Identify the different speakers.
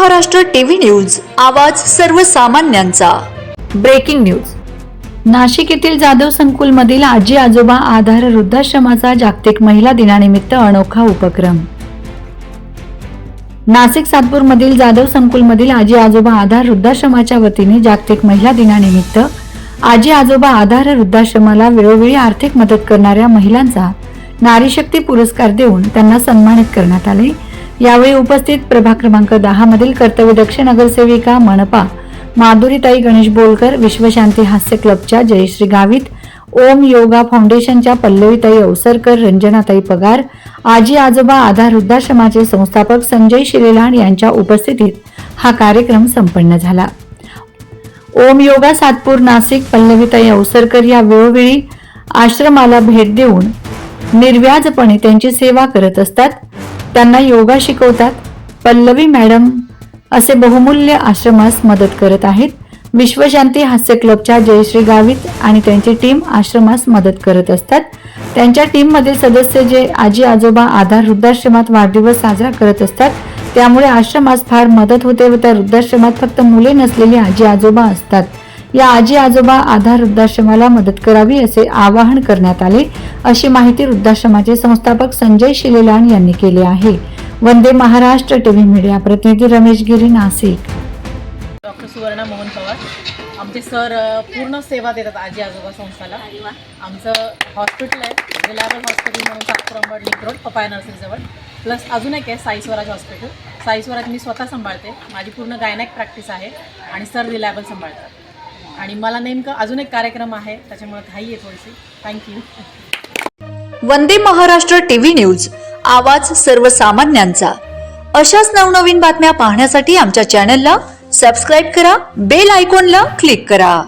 Speaker 1: Maharashtra TV news, आवाज सर्वसामान्यांचा।
Speaker 2: Breaking news. Nashik येथील जाधव संकुलमधील आजी आजोबा आधार वृद्धाश्रमाचा जागतिक महिला दिनानिमित्त अनोखा उपक्रम। नाशिक सातपूरमधील जाधव संकुलमधील आजी आजोबा आधार वृद्धाश्रमाच्या वतीने जागतिक महिला दिनानिमित्त आजी आजोबा आधार वृद्धाश्रमाला वेळोवेळी आर्थिक मदत करणाऱ्या महिलांचा नारी शक्ती पुरस्कार देऊन त्यांना सन्मानित करण्यात आले। यावेळी उपस्थित प्रभाग क्रमांक 10 मधील कर्तव्यदक्ष नगरसेविका मनपा माधुरीताई गणेश बोलकर, विश्वशांती हास्य क्लबच्या जयश्री गावित, ओम योगा फाउंडेशनच्या पल्लवीताई अवसरकर, रंजनाताई पगार, आजी आजोबा आधार वृद्धाश्रमाचे संस्थापक संजय शिलेलाण यांच्या उपस्थितीत हा कार्यक्रम संपन्न झाला। ओम योगा सातपूर नाशिक पल्लवीताई अवसरकर या वेळोवेळी आश्रमाला भेट देऊन निर्व्याजपणे त्यांची सेवा करत असतात, त्यांना योगा शिकवतात। पल्लवी मॅडम असे बहुमूल्य आश्रमास मदत करत आहेत। विश्वशांती हास्य क्लबच्या जयश्री गावित आणि त्यांची टीम आश्रमास मदत करत असतात। त्यांच्या टीम मधील सदस्य जे आजी आजोबा आधार वृद्धाश्रमात वाढदिवस साजरा करत असतात, त्यामुळे आश्रमास फार मदत होते व त्या वृद्धाश्रमात फक्त मुले नसलेली आजी आजोबा असतात। या आजी आजोबा आधार वृद्धाश्रमाला मदत करावी असे आवाहन करण्यात आले, अशी माहिती वृद्धाश्रमाचे संस्थापक संजय शिलेलाण यांनी केली आहे। वंदे महाराष्ट्र टीव्ही मीडिया प्रतिनिधी रमेश गिरी, नाशिक।
Speaker 3: डॉक्टर सुवर्णा मोहन पवार आमचे सर पूर्ण सेवा देतात आजी आजोबा संस्थाला। आमचं हॉस्पिटल आहे रिलायबल हॉस्पिटल म्हणून Satpur Ambad link road papaya नर्सरीजवळ, प्लस अजून एक आहे साई स्वराज हॉस्पिटल। साई स्वराज मी स्वतः सांभाळते, माझी पूर्ण गायनॅक प्रॅक्टिस आहे आणि सर रिलायबल सांभाळतात। आणि मला नेमकं अजून एक कार्यक्रम आहे, त्याच्यामुळे घाई आहे थोडीशी। Thank you.
Speaker 1: Vande Maharashtra TV news, आवाज सर्वसामान्यांचा। अशाच नवनवीन बातम्या पाहण्यासाठी आमच्या चॅनलला सबस्क्राइब करा, बेल आयकॉनला क्लिक करा।